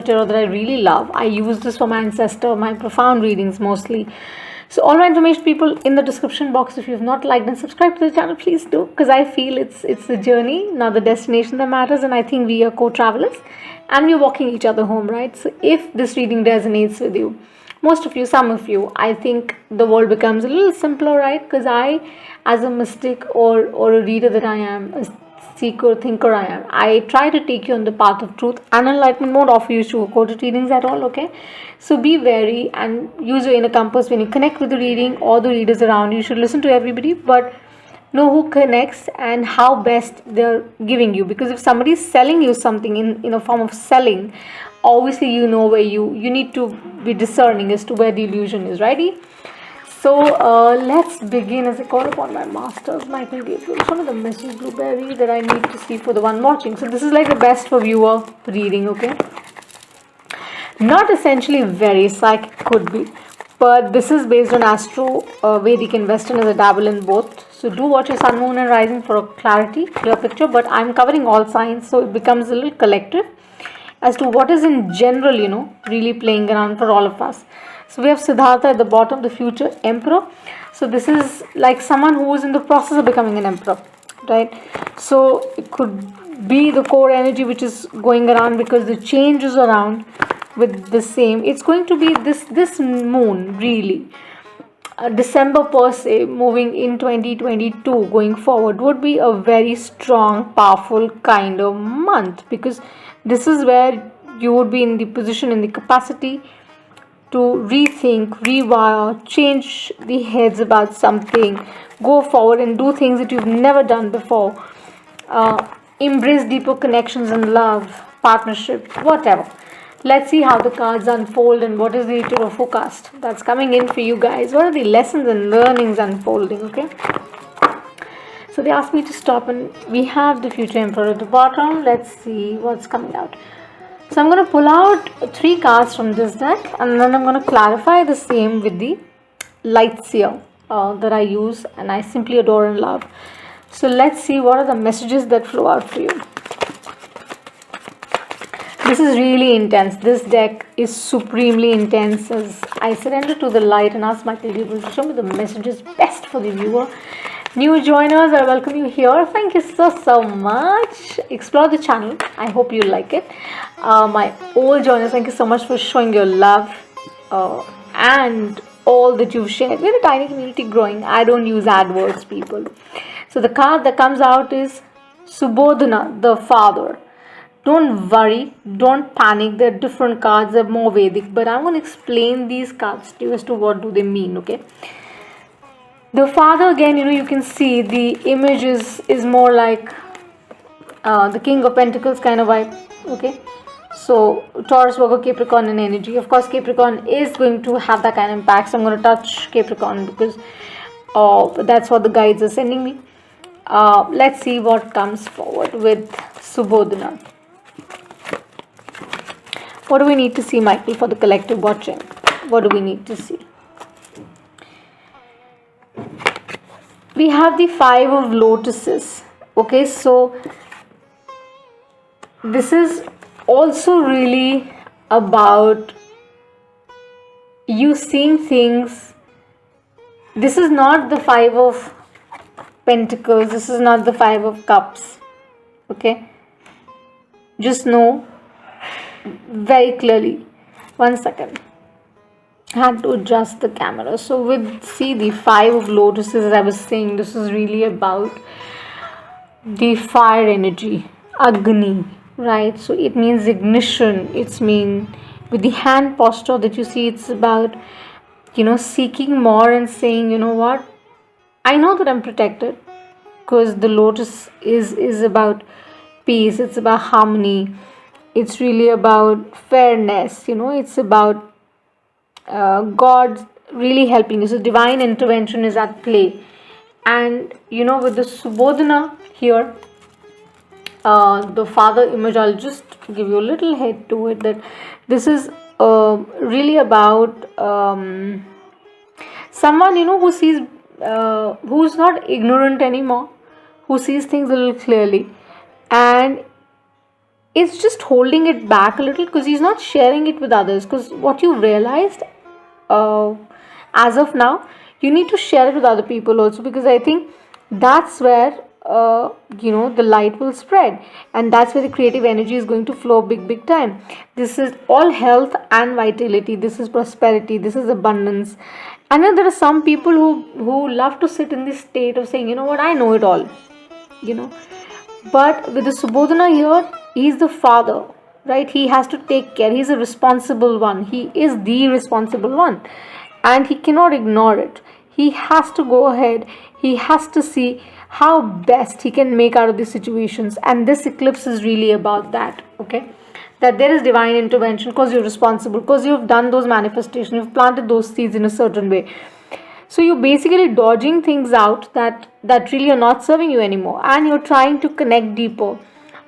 tarot that I really love. I use this for my ancestor, my profound readings mostly. So all my information, people, in the description box. If you have not liked and subscribed to the channel, please do, because I feel it's the journey, not the destination, that matters. And I think we are co-travelers and we're walking each other home, right? So if this reading resonates with you, most of you, some of you, I think the world becomes a little simpler, right? Because I, as a mystic or a reader that I am, a seeker, thinker I am, I try to take you on the path of truth and enlightenment. Won't offer you sugar-coated readings at all, okay? So be wary and use your inner compass when you connect with the reading or the readers around you. You should listen to everybody, but know who connects and how best they're giving you. Because if somebody is selling you something in a form of selling, obviously you know where you need to be discerning as to where the illusion is. Righty? So let's begin. As I call upon my masters, Michael Gabriel, one of the message blueberry that I need to see for the one watching. So this is like the best for viewer reading, okay? Not essentially very psychic, could be, but this is based on Astro, Vedic and Western, as a dabble in both. So do watch your sun, moon and rising for a clear picture, but I'm covering all signs, so it becomes a little collective as to what is in general, really playing around for all of us. So we have Siddhartha at the bottom, the future emperor. So this is like someone who is in the process of becoming an emperor, right? So it could be the core energy which is going around, because the change is around with the same. It's going to be this moon, really. December per se, moving in 2022 going forward, would be a very strong, powerful kind of month, because this is where you would be in the position, in the capacity to rethink, rewire, change the heads about something, go forward and do things that you've never done before, embrace deeper connections in love, partnership, whatever. Let's see how the cards unfold and what is the tarot forecast that's coming in for you guys. What are the lessons and learnings unfolding, okay? So they asked me to stop, and we have the future emperor at the bottom. Let's see what's coming out. So I'm going to pull out 3 cards from this deck, and then I'm going to clarify the same with the light seer that I use and I simply adore and love. So let's see what are the messages that flow out for you. This is really intense. This deck is supremely intense, as I surrender to the light and ask Michael Gabriel to show me the messages best for the viewer. New joiners, I welcome you here. Thank you so much. Explore the channel. I hope you like it. My old joiners, thank you so much for showing your love and all that you've shared. We're a tiny community growing. I don't use AdWords, people. So the card that comes out is Subodhana, the father. Don't worry, don't panic. They're different cards, they're more Vedic, but I'm going to explain these cards to you as to what do they mean, okay? The father, again, you can see the image is more like the King of Pentacles kind of vibe, okay? So Taurus, Virgo, Capricorn in energy. Of course, Capricorn is going to have that kind of impact, so I'm going to touch Capricorn because that's what the guides are sending me. Let's see what comes forward with Subodhana. What do we need to see, Michael, for the collective watching? What do we need to see? We have the 5 of lotuses. Okay, so this is also really about you seeing things. This is not the 5 of Pentacles. This is not the 5 of Cups. Okay, just know very clearly. 1 second. I had to adjust the camera. So with the 5 of lotuses, as I was saying, this is really about the fire energy, Agni, right? So it means ignition. It's mean with the hand posture that you see, it's about seeking more and saying, you know what, I know that I'm protected, because the lotus is about peace. It's about harmony. It's really about fairness. It's about God really helping you. So divine intervention is at play. And with the Subodhana here, the father image, I'll just give you a little head to it, that this is really about someone who sees, who's not ignorant anymore, who sees things a little clearly, and is just holding it back a little because he's not sharing it with others. Because what you realized uh, as of now, you need to share it with other people also, because I think that's where the light will spread, and that's where the creative energy is going to flow big time. This is all health and vitality, this is prosperity, this is abundance. And then there are some people who love to sit in this state of saying, you know what, I know it all, you know. But with the Subodhana here, he's the father, right? He has to take care. He's a responsible one. He is the responsible one. And he cannot ignore it. He has to go ahead. He has to see how best he can make out of these situations. And this eclipse is really about that, okay? That there is divine intervention because you're responsible, because you've done those manifestations, you've planted those seeds in a certain way. So you're basically dodging things out that really are not serving you anymore, and you're trying to connect deeper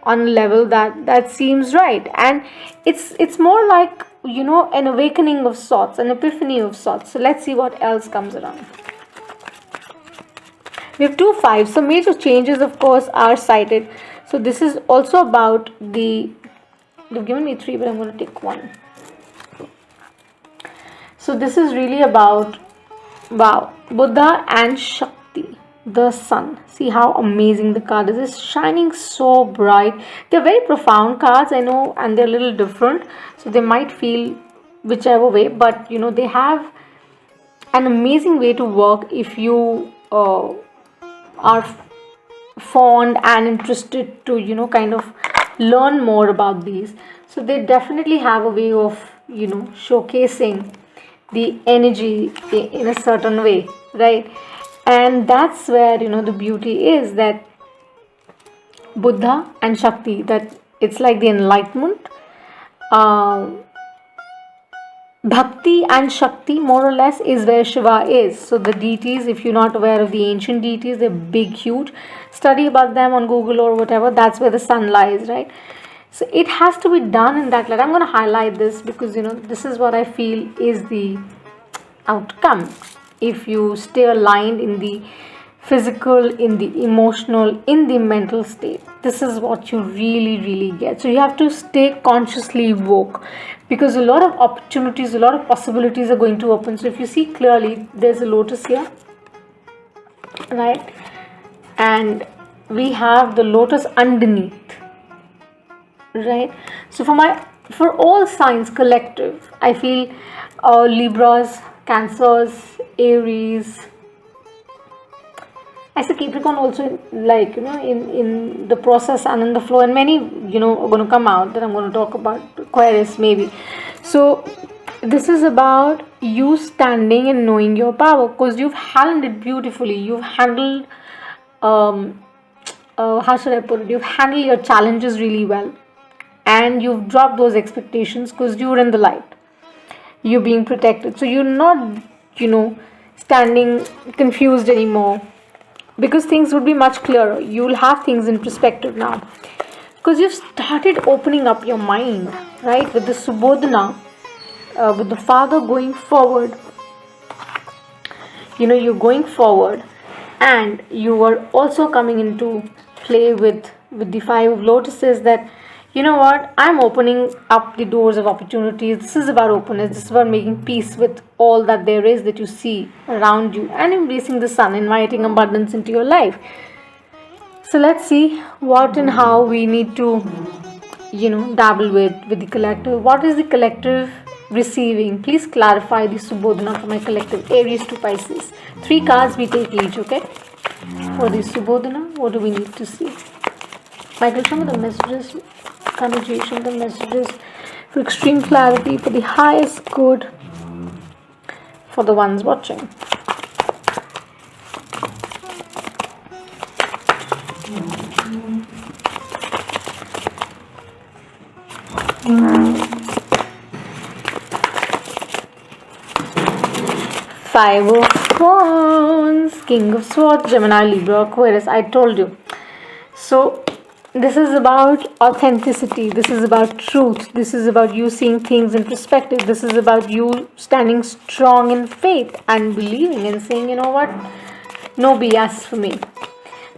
on a level that seems right. And it's more like, an awakening of sorts, an epiphany of sorts. So let's see what else comes around. We have 2 5s. So major changes, of course, are cited. So this is also about they've given me 3, but I'm going to take 1. So this is really about, wow, Buddha and Shakti, the sun. See how amazing the card is. It's shining so bright. They're very profound cards, I know, and they're a little different. So they might feel whichever way, but they have an amazing way to work if you are fond and interested to kind of learn more about these. So they definitely have a way of showcasing the energy in a certain way, right? And that's where the beauty is, that Buddha and Shakti, that it's like the enlightenment. Bhakti and Shakti, more or less, is where Shiva is. So the deities, if you're not aware of the ancient deities, they're big, huge. Study about them on Google or whatever. That's where the sun lies, right? So it has to be done in that light. I'm going to highlight this because this is what I feel is the outcome. If you stay aligned in the physical, in the emotional, in the mental state, this is what you really get. So you have to stay consciously woke, because a lot of opportunities, a lot of possibilities are going to open. So if you see clearly, there's a lotus here, right? And we have the lotus underneath, right? So for all signs collective, I feel Libras, Cancers, Aries, I say Capricorn also, like in the process and in the flow, and many are going to come out that I'm going to talk about. Aquarius maybe. So this is about you standing and knowing your power, because you've handled it beautifully. You've handled how should I put it, you've handled your challenges really well, and you've dropped those expectations because you're in the light, you're being protected. So you're not standing confused anymore, because things would be much clearer. You'll have things in perspective now, because you've started opening up your mind, right? With the Subodhana, with the father going forward, you're going forward, and you are also coming into play with the 5 of lotuses, that I'm opening up the doors of opportunities. This is about openness. This is about making peace with all that there is that you see around you, and embracing the sun, inviting abundance into your life. So let's see what and how we need to dabble with the collective. What is the collective receiving? Please clarify the Subodhana for my collective. Aries to Pisces. 3 cards we take each, okay? For the Subodhana, what do we need to see? Michael, show me the messages, conjugation, the messages for extreme clarity, for the highest good, for the ones watching. Five of Wands, King of Swords, Gemini, Libra, Aquarius. I told you. So this is about authenticity. This is about truth. This is about you seeing things in perspective. This is about you standing strong in faith and believing and saying, you know what, no BS for me.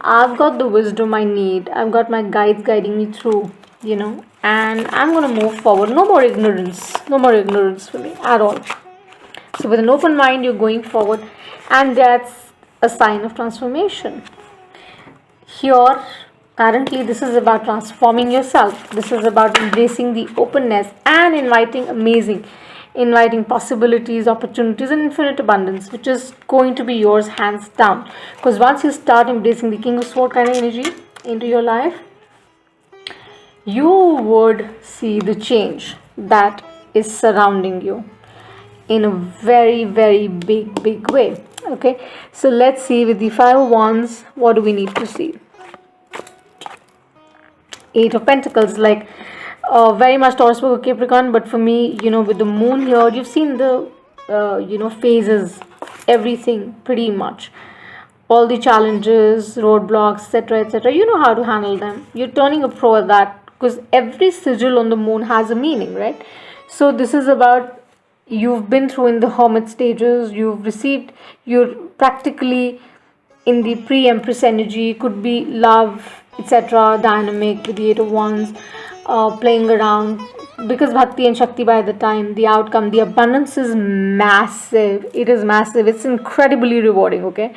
I've got the wisdom I need. I've got my guides guiding me through. and I'm going to move forward. No more ignorance. No more ignorance for me at all. So with an open mind, you're going forward, and that's a sign of transformation. Here, currently, this is about transforming yourself. This is about embracing the openness and inviting possibilities, opportunities, and infinite abundance, which is going to be yours hands down. Because once you start embracing the King of Swords kind of energy into your life, you would see the change that is surrounding you in a very, very big way. Okay, so let's see with the 5 of Wands, what do we need to see? 8 of Pentacles, like very much Taurus, Virgo, Capricorn, but for me, with the moon here, you've seen the phases, everything pretty much, all the challenges, roadblocks, etc. You know how to handle them. You're turning a pro at that, because every sigil on the moon has a meaning, right? So this is about, you've been through in the hermit stages, you're practically in the pre-empress energy, could be love, etc., dynamic with the 8 of Wands, playing around, because Bhakti and Shakti, by the time the outcome, the abundance is massive. It is massive. It's incredibly rewarding. Okay,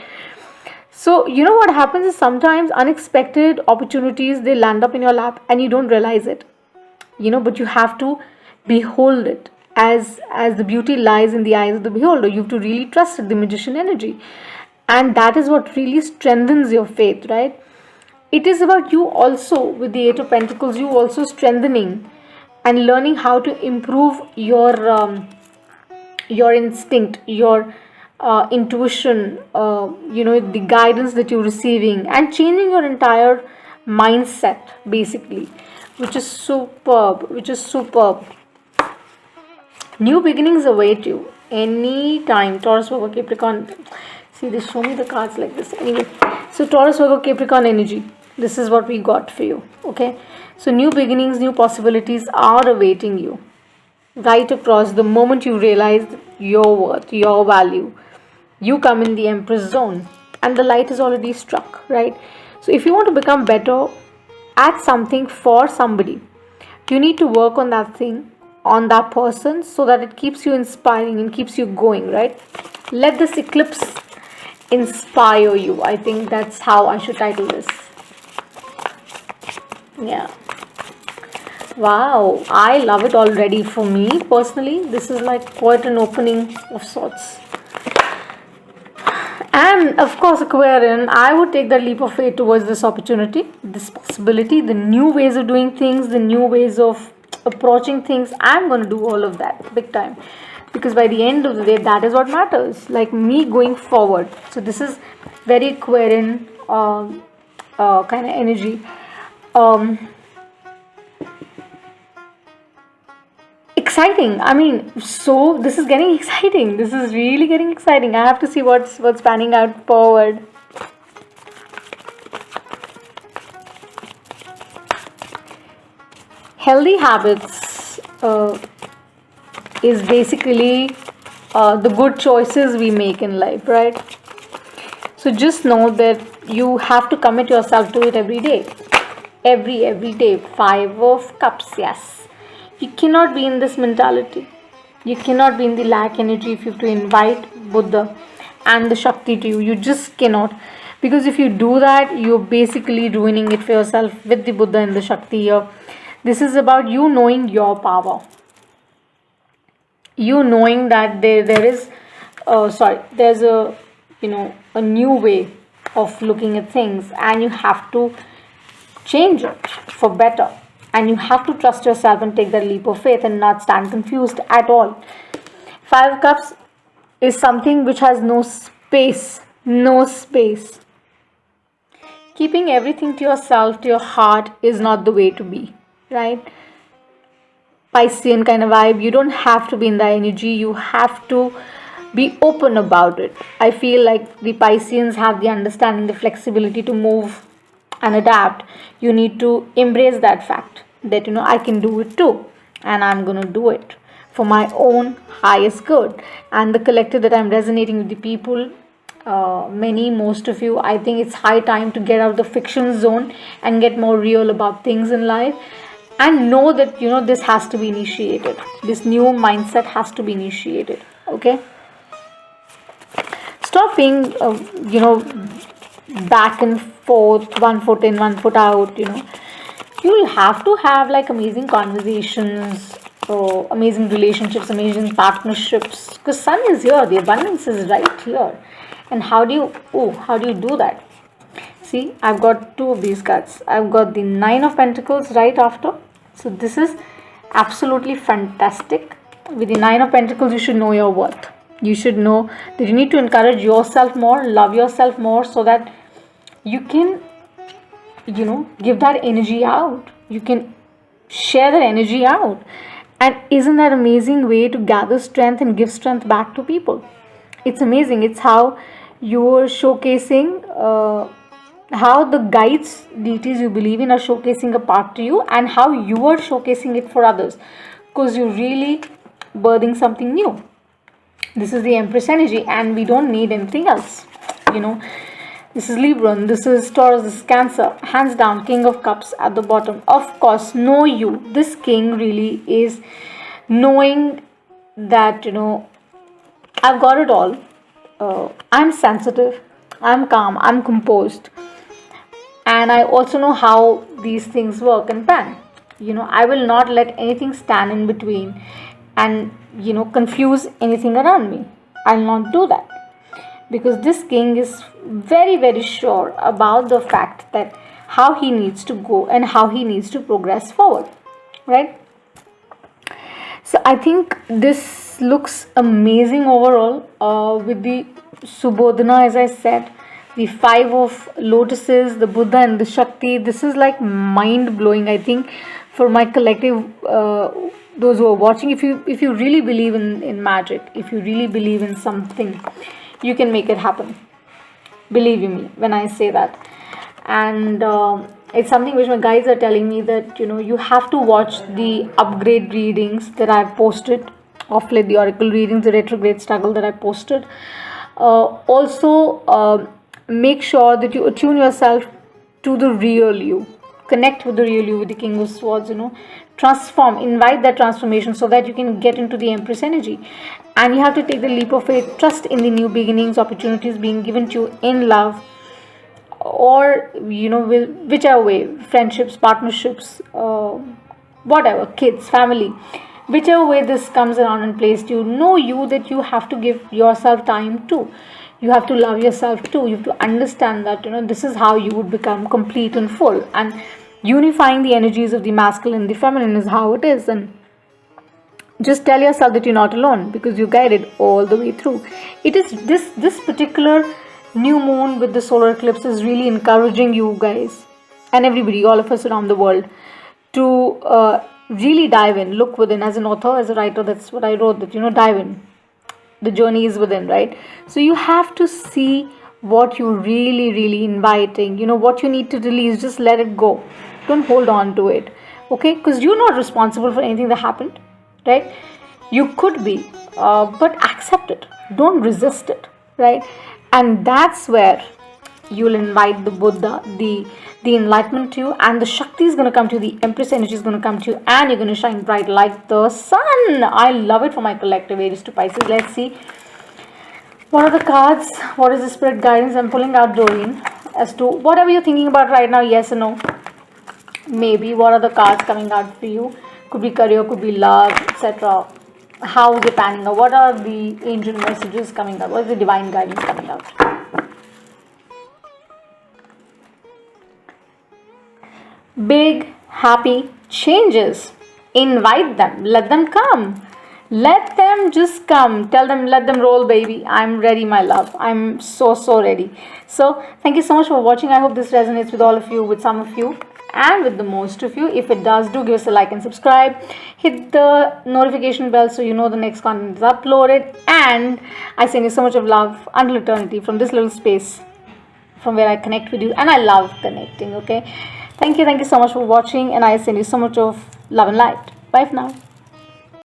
so what happens is sometimes unexpected opportunities, they land up in your lap and you don't realize it, but you have to behold it, as the beauty lies in the eyes of the beholder. You have to really trust it, the magician energy, and that is what really strengthens your faith, right? It is about you also, with the 8 of Pentacles, you also strengthening and learning how to improve your instinct, your intuition, the guidance that you're receiving, and changing your entire mindset, basically, which is superb. New beginnings await you anytime, Taurus, Virgo, Capricorn. See, they show me the cards like this. Anyway, so Taurus, Virgo, Capricorn energy. This is what we got for you. Okay, so new beginnings, new possibilities are awaiting you right across. The moment you realize your worth, your value, you come in the Empress zone, and the light is already struck, right? So if you want to become better at something for somebody, you need to work on that thing, on that person, so that it keeps you inspiring and keeps you going, right? Let this eclipse inspire you. I think that's how I should title this. Yeah. Wow, I love it already. For me personally, this is like quite an opening of sorts. And of course, Aquarian, I would take that leap of faith towards this opportunity, this possibility, the new ways of doing things, the new ways of approaching things. I'm going to do all of that big time, because by the end of the day, that is what matters, like me going forward. So this is very Aquarian kind of energy. Exciting. I mean, so this is getting exciting. This is really getting exciting. I have to see what's panning out forward. Healthy habits is basically the good choices we make in life, right? So just know that you have to commit yourself to it every day. Every day. 5 of Cups, yes. You cannot be in this mentality. You cannot be in the lack energy if you have to invite Buddha and the Shakti to you. You just cannot. Because if you do that, you're basically ruining it for yourself with the Buddha and the Shakti here. This is about you knowing your power. You knowing that there's a new way of looking at things, and you have to change it for better. And you have to trust yourself and take that leap of faith and not stand confused at all. 5 of Cups is something which has no space. No space. Keeping everything to yourself, to your heart, is not the way to be, right? Piscean kind of vibe. You don't have to be in that energy. You have to be open about it. I feel like the Pisceans have the understanding, the flexibility to move and adapt. You need to embrace that fact that I can do it too, and I'm gonna do it for my own highest good. And the collective that I'm resonating with, the people, most of you, I think it's high time to get out of the fiction zone and get more real about things in life. and know that, this has to be initiated. This new mindset has to be initiated. Okay, stop being back and forth, one foot in, one foot out. You'll have to have like amazing conversations, amazing relationships, amazing partnerships, because sun is here, the abundance is right here. And how do you do that? See, I've got two of these cards. I've got the Nine of Pentacles right after. So this is absolutely fantastic. With the Nine of Pentacles, you should know your worth. You should know that you need to encourage yourself more, love yourself more, so that you can, give that energy out. You can share that energy out. And isn't that amazing way to gather strength and give strength back to people? It's amazing. It's how you're showcasing, how the guides, deities you believe in are showcasing a part to you, and how you are showcasing it for others, because you're really birthing something new. This is the Empress energy, and we don't need anything else. This is Libra, this is Taurus, this is Cancer. Hands down, King of Cups at the bottom. Of course, know you. This King really is knowing that, I've got it all. I'm sensitive, I'm calm, I'm composed. And I also know how these things work and pan. I will not let anything stand in between and, confuse anything around me. I'll not do that. Because this King is very, very sure about the fact that how he needs to go and how he needs to progress forward, right? So I think this looks amazing overall, with the Subodhana, as I said, the Five of Lotuses, the Buddha and the Shakti. This is like mind-blowing, I think, for my collective, those who are watching. If you really believe in magic, if you really believe in something, you can make it happen. Believe me when I say that. And it's something which my guides are telling me, that you have to watch the upgrade readings that I've posted, of late, the oracle readings, the retrograde struggle that I posted. Also, make sure that you attune yourself to the real you. Connect with the real you, with the King of Swords. Transform, invite that transformation, so that you can get into the Empress energy. And you have to take the leap of faith, trust in the new beginnings, opportunities being given to you in love, or whichever way, friendships, partnerships, whatever, kids, family, whichever way this comes around and plays to you. Know you that you have to give yourself time too. You have to love yourself too. You have to understand that this is how you would become complete and full. And unifying the energies of the masculine and the feminine is how it is. And just tell yourself that you're not alone, because you're guided all the way through. It is this particular new moon with the solar eclipse is really encouraging you guys and everybody, all of us around the world, to really dive in, look within. As an author, as a writer, that's what I wrote, that dive in. The journey is within, right? So you have to see what you're really inviting, what you need to release. Just let it go. Don't hold on to it, okay? Because you're not responsible for anything that happened, right? You could be, but accept it. Don't resist it, right? And that's where you'll invite the Buddha, the enlightenment to you, and the Shakti is going to come to you, the Empress energy is going to come to you, and you're going to shine bright like the sun. I love it for my collective Aries to Pisces. Let's see. What are the cards? What is the spirit guidance? I'm pulling out Doreen as to whatever you're thinking about right now, yes or no. Maybe. What are the cards coming out for you? Could be career, could be love, etc. How is it panning out? What are the angel messages coming out? What is the divine guidance coming out? Big, happy changes. Invite them. Let them come. Let them just come. Tell them, let them roll, baby. I'm ready, my love. I'm so ready. So, thank you so much for watching. I hope this resonates with all of you, with some of you, and with the most of you. If it does, do give us a like and subscribe. Hit the notification bell so you know the next content is uploaded. And I send you so much of love until eternity from this little space from where I connect with you. And I love connecting, okay? Thank you so much for watching. And I send you so much of love and light. Bye for now.